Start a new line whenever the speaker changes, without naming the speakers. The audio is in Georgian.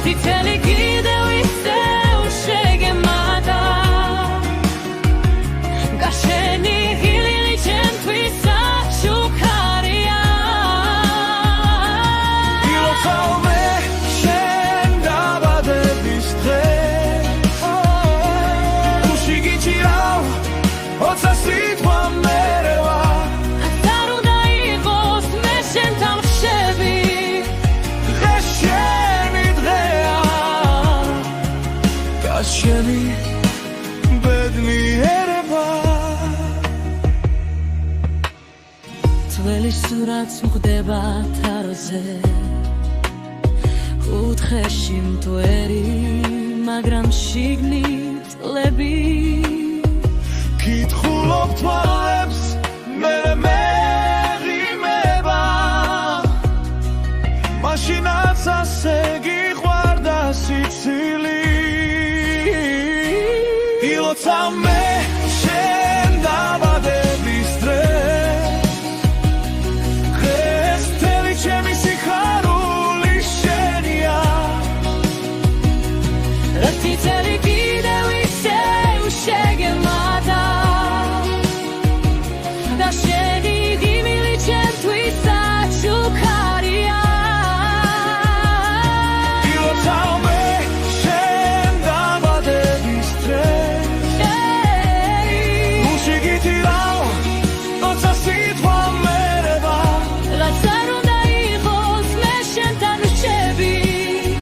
წითელი კიდევ ისევ შეგემატა გაშენი ღილილი ჩემთვის საჩუქარია
ილოცავ შენ დაბადების დღე გუში გიჭირავ ოცა სიტყვა მერევა
არ უნდა იყოს მე შენთან ვშები
დღეს შენი დღეა გაშენი ბედნიერება
ძველი სურათს მხვდება თაროზე კუთხეში მტვერი მაგრამ შიგნით წლები
კითხულობ თვალებს მე